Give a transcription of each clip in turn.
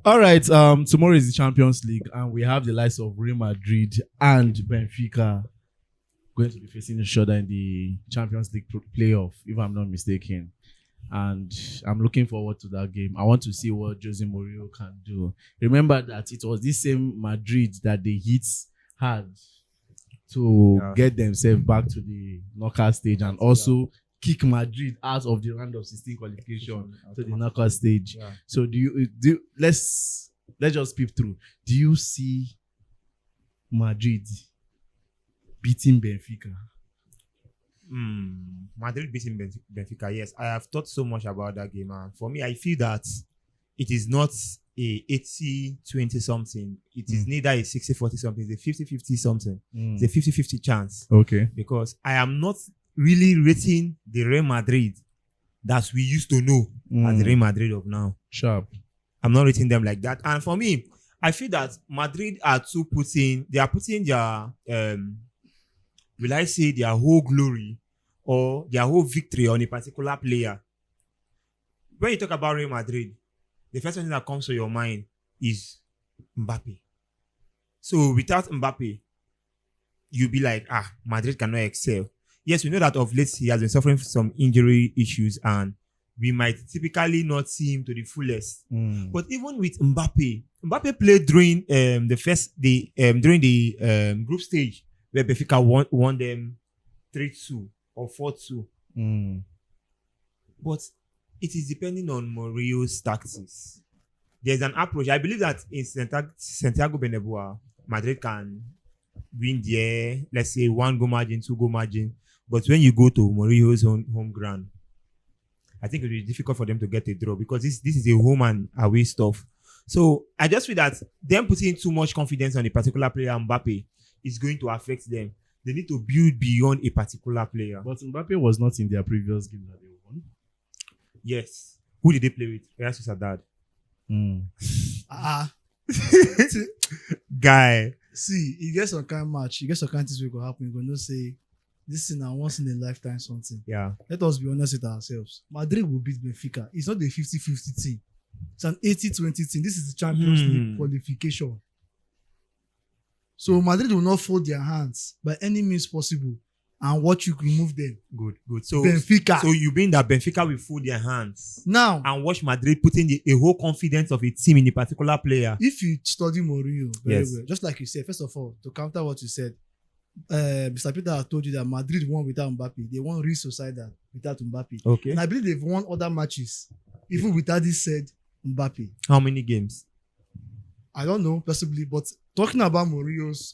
All right. Tomorrow is the Champions League, and we have the likes of Real Madrid and Benfica going to be facing each other in the Champions League playoff, if I'm not mistaken. And I'm looking forward to that game. I want to see what Jose Mourinho can do. Remember that it was this same Madrid that they hit hard to get themselves back to the knockout stage and also kick Madrid out of the round of 16 qualification to the knockout stage. Yeah. So let's just peep through. Do you see Madrid beating Benfica? Madrid beating Benfica, yes. I have thought so much about that game. For me, I feel that it is not a 80-20 something. It is neither a 60-40 something. It's a 50-50 something. It's a 50-50 chance. Okay. Because I am not really rating the Real Madrid that we used to know as the Real Madrid of now. Sharp. I'm not rating them like that. And for me, I feel that Madrid are putting their will I say their whole glory or their whole victory on a particular player. When you talk about Real Madrid, the first thing that comes to your mind is Mbappe. So without Mbappe, you'll be like, Madrid cannot excel. Yes, we know that of late he has been suffering from some injury issues and we might typically not see him to the fullest. But even with Mbappe played during during the group stage where Benfica won them 3-2 or 4-2. But it is depending on Mourinho's tactics. There's an approach. I believe that in Santiago Bernabeu, Madrid can win there, let's say 1-goal margin, 2-goal margin. But when you go to Mourinho's home ground, I think it will be difficult for them to get a draw because this is a home and away stuff. So I just feel that them putting too much confidence on a particular player, Mbappe, is going to affect them. They need to build beyond a particular player. But Mbappe was not in their previous game that they won. Yes. Who did they play with? Real Sociedad. Guy. See, you get some kind of match, you get some kind of things will go happen. You're going to say, this is now once in a lifetime something. Yeah. Let us be honest with ourselves. Madrid will beat Benfica. It's not a 50-50 team. It's an 80-20 team. This is the Champions League qualification. So Madrid will not fold their hands by any means possible and watch you remove them. Good. So Benfica. So you mean that Benfica will fold their hands now and watch Madrid putting a whole confidence of a team in a particular player? If you study Mourinho very well, just like you said, first of all, to counter what you said, Mr. Peter has told you that Madrid won without Mbappe. They won Real Sociedad without Mbappe. Okay. And I believe they've won other matches even without this said Mbappe. How many games? I don't know possibly, but talking about Mourinho's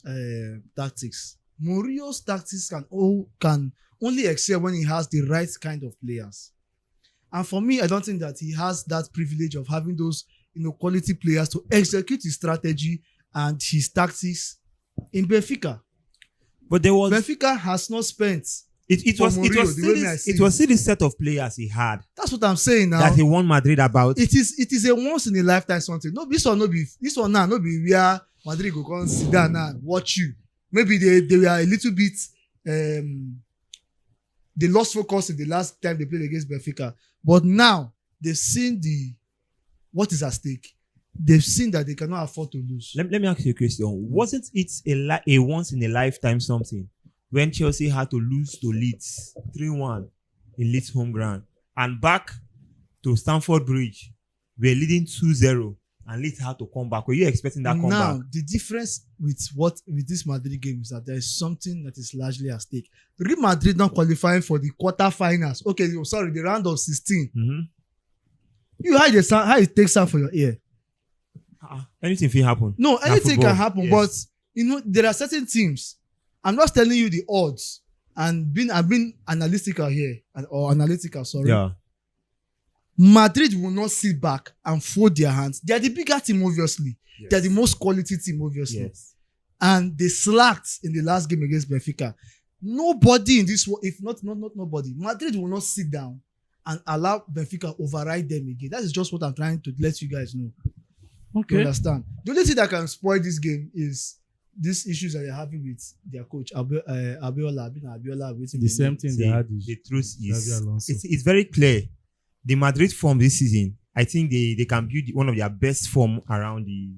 tactics, Mourinho's tactics can only excel when he has the right kind of players. And for me, I don't think that he has that privilege of having those quality players to execute his strategy and his tactics in Benfica. But Benfica has not spent. It was still the set of players he had. That's what I'm saying now. That he won Madrid about. It is a once in a lifetime something. No, this one now no be where Madrid go come sit down now watch you. Maybe they were a little bit they lost focus in the last time they played against Benfica. But now they've seen what is at stake. They've seen that they cannot afford to lose. Let me ask you a question. Wasn't it a once in a lifetime something when Chelsea had to lose to Leeds 3-1 in Leeds home ground and back to Stamford Bridge we're leading 2-0 and Leeds had to come back? Were you expecting that comeback? Now the difference with this Madrid game is that there is something that is largely at stake. Real Madrid not qualifying for the quarterfinals. Okay, sorry, the round of 16. You how it takes time for your ear. Anything can happen. No, anything can happen. Yes. But there are certain teams. I'm not telling you the odds. And I've been analytical here, sorry. Yeah. Madrid will not sit back and fold their hands. They are the bigger team, obviously. Yes. They are the most quality team, obviously. Yes. And they slacked in the last game against Benfica. Nobody in this world, if not nobody, Madrid will not sit down and allow Benfica override them again. That is just what I'm trying to let you guys know. Okay. You understand? The only thing that can spoil this game is these issues that they're having with their coach, Abiola. The same thing they had. The truth is, it's very clear. The Madrid form this season I think they can build one of their best form around the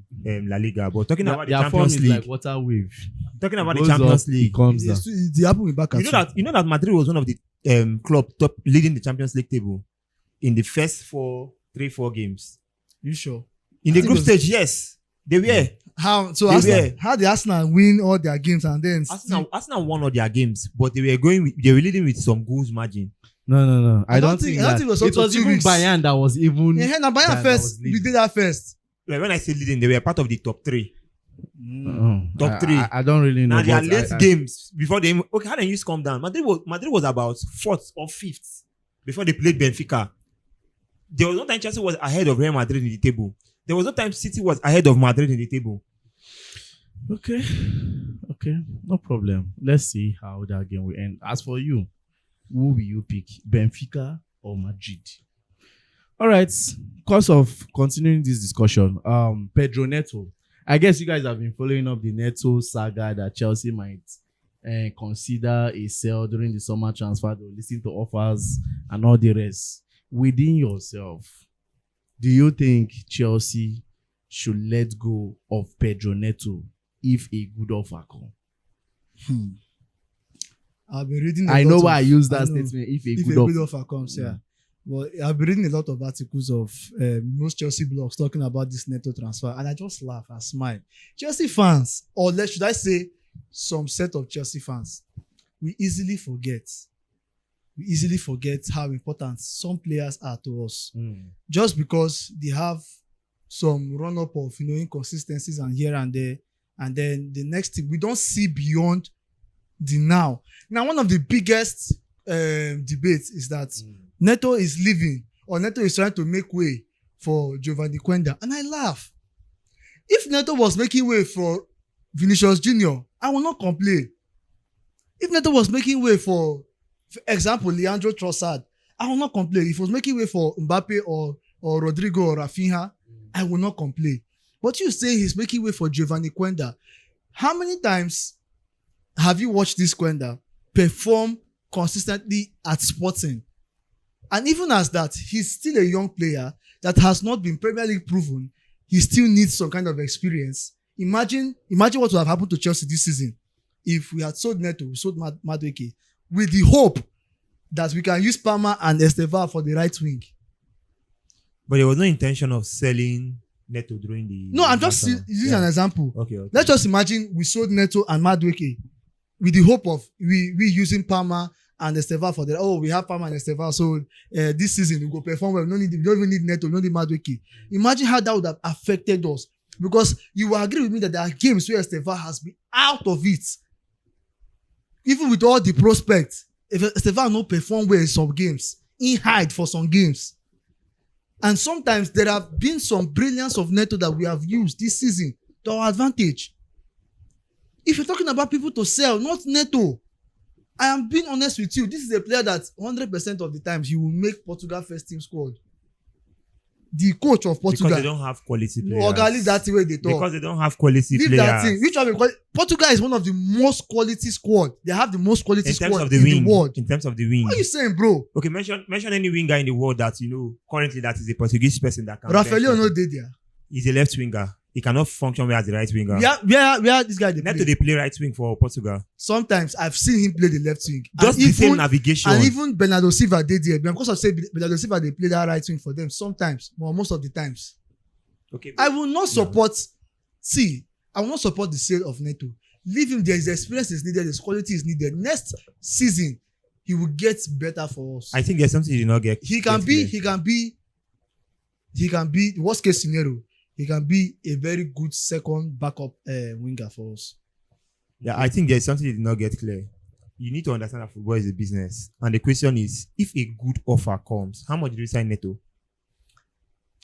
La Liga. But talking about the Their form Champions is League, like water wave. talking about the Goes Champions up, it League, comes down. It happened with Barca. you know that Madrid was one of the club top leading the Champions League table in the first 4 games. You sure? In I the think group it was- stage, yes, they were. How so? They Arsenal, were. how did Arsenal win all their games and then Arsenal won all their games, but they were leading with some goals margin. No. I don't think I don't that. think it was It up to was 2 even weeks. Bayern that was even. Yeah, now Bayern that first. was We leading. did that first. Like when I say leading, they were part of the top 3. Top 3. I don't really know. Now their but late games before they how then you come down. Madrid was about 4th or 5th before they played Benfica. There was no time Chelsea was ahead of Real Madrid in the table. There was no time City was ahead of Madrid in the table. Okay, no problem. Let's see how that game will end. As for you, who will you pick, Benfica or Madrid? All right. Because of continuing this discussion, Pedro Neto. I guess you guys have been following up the Neto saga that Chelsea might consider a sell during the summer transfer. They'll listen to offers and all the rest. Within yourself, do you think Chelsea should let go of Pedro Neto if a good offer comes? I've been reading. I know lot why I of- use that I know. statement. If a If good a offer. good offer comes, yeah. But I've been reading a lot of articles of most Chelsea blogs talking about this Neto transfer, and I just laugh and smile. Chelsea fans, or should I say, some set of Chelsea fans, we easily forget how important some players are to us, just because they have some run up of inconsistencies and here and there, and then the next thing we don't see beyond the now. Now, one of the biggest debates is that Neto is leaving or Neto is trying to make way for Giovanni Quenda, and I laugh. If Neto was making way for Vinicius Junior, I will not complain. If Neto was making way for example, Leandro Trossard, I will not complain. If he was making way for Mbappe or Rodrigo or Rafinha, I will not complain. But you say he's making way for Giovanni Quenda. How many times have you watched this Quenda perform consistently at Sporting? And even as that, he's still a young player that has not been Premier League proven. He still needs some kind of experience. Imagine what would have happened to Chelsea this season if we had sold Neto, we sold Madueke, with the hope that we can use Palmer and Estevao for the right wing. But there was no intention of selling Neto during the. No, I'm just transfer. using an example. Okay. Let's just imagine we sold Neto and Madueke with the hope of we using Palmer and Estevao for the. We have Palmer and Estevao, so this season we go perform well. We don't even need Neto, we don't need Madueke. Imagine how that would have affected us, because you will agree with me that there are games where Estevao has been out of it. Even with all the prospects, if Estevao no perform well in some games, he hide for some games. And sometimes there have been some brilliance of Neto that we have used this season to our advantage. If you're talking about people to sell, not Neto, I am being honest with you. This is a player that 100% of the times he will make Portugal first team squad. The coach of Portugal. Because they don't have quality players. Ogali, that's the way they talk. Because they don't have quality Leave players. that thing. Which one? Because Portugal is one of the most quality squad. They have the most quality in terms squad of the in wing. the world. In terms of the wing. What are you saying, bro? Okay, mention any winger in the world that you know currently that is a Portuguese person that can. Rafael no dey there. He's a left winger. He cannot function well as the right winger. Where this guy dey Neto play? they play right wing for Portugal. Sometimes I've seen him play the left wing. Just And the same even- navigation. And even Bernardo Silva dey there. Because of say Bernardo Silva dey play that right wing for them sometimes, but most of the times. Okay. I will not support. See, I will not support the sale of Neto. Leave him there. His experience is needed. His quality is needed. Next season, he will get better for us. I think there's something he did not get. He can be worst case scenario. He can be a very good second backup winger for us. Yeah, I think there's something he did not get clear. You need to understand that football is a business. And the question is, if a good offer comes, how much do you sign Neto?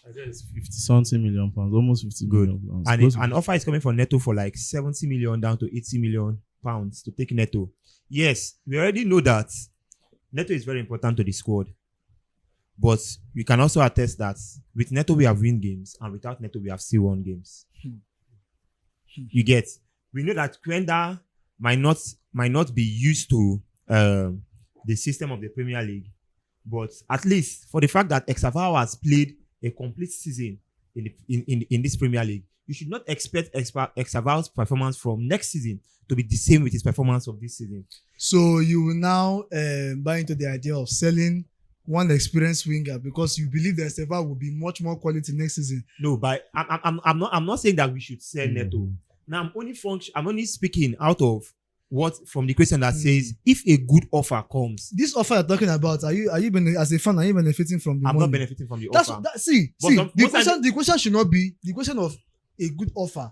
I guess 50-something million pounds, almost 50 Good. million pounds. And Close to an offer is coming for Neto for like 70 million down to 80 million pounds to take Neto. Yes, we already know that Neto is very important to the squad. But we can also attest that with Neto we have win games, and without Neto we have still won games. You get? We know that Quenda might not be used to the system of the Premier League, but at least for the fact that Estevao has played a complete season in this Premier League, you should not expect Estaval's performance from next season to be the same with his performance of this season. So you will now buy into the idea of selling one experienced winger because you believe that Esteval will be much more quality next season. No, but I'm not saying that we should sell Neto. Now I'm only speaking out of from the question that says if a good offer comes. This offer you're talking about, are you as a fan, are you benefiting from the money? I'm not benefiting from the offer. The question should not be the question of a good offer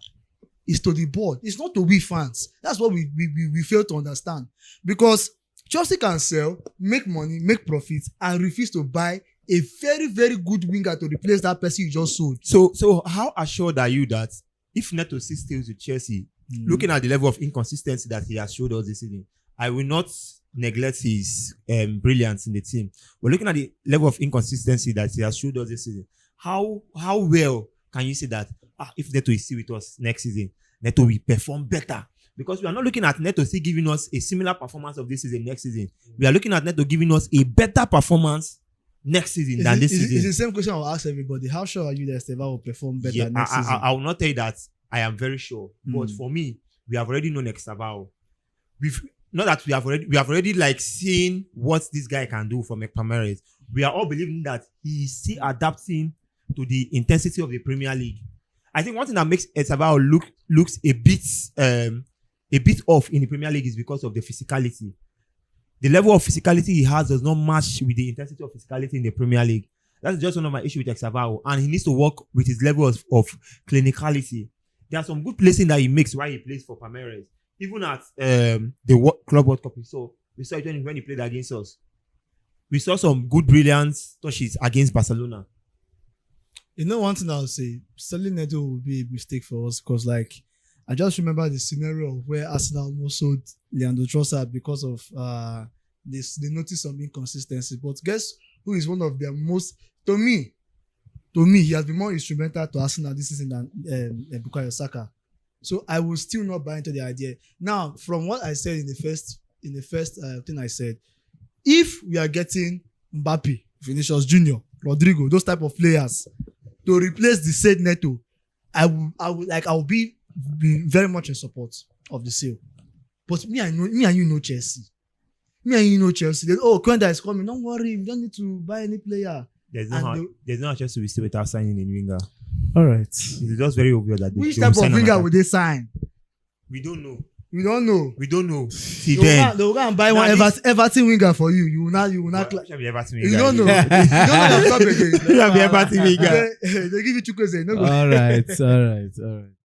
is to the board. It's not to we fans. That's what we fail to understand. Because Chelsea can sell, make money, make profits, and refuse to buy a very, very good winger to replace that person you just sold. So how assured are you that if Neto still stays with Chelsea, looking at the level of inconsistency that he has showed us this season, I will not neglect his brilliance in the team. But looking at the level of inconsistency that he has showed us this season, how well can you say that if Neto is still with us next season, Neto will perform better? Because we are not looking at Neto still giving us a similar performance of this season next season. We are looking at Neto giving us a better performance next season than this season. It's the same question I'll ask everybody. How sure are you that Esteval will perform better next season? I will not tell you that I am very sure. But for me, we have already known Esteval. We have already like seen what this guy can do for McPalmeiras. We are all believing that he is still adapting to the intensity of the Premier League. I think one thing that makes Esteval looks a bit off in the Premier League is because of the physicality. The level of physicality he has does not match with the intensity of physicality in the Premier League. That's just one of my issues with Esteval, and he needs to work with his level of clinicality. There are some good placing that he makes while he plays for Palmeiras. Even at the Club World Cup, we saw it when he played against us. We saw some good, brilliant touches against Barcelona. You know, one thing I'll say, selling Neto will be a mistake for us because, like, I just remember the scenario where Arsenal almost sold Leandro Trossard because of they noticed some inconsistency. But guess who is one of their most, to me, he has been more instrumental to Arsenal this season than Bukayo Saka. So I will still not buy into the idea. Now, from what I said in the first thing I said, if we are getting Mbappe, Vinicius Junior, Rodrigo, those type of players to replace the said Neto, I will be very much in support of the sale. But me and you know Chelsea. Quenda is coming. Don't worry, we don't need to buy any player. There's no Chelsea will still without signing a winger. All right. It's just very obvious that which type of winger would they sign? We don't know. We don't know. See, they will go and buy one Everton winger for you. You will not. You don't know. You don't know the club again. Everton winger. They give you 2 crazy. All right.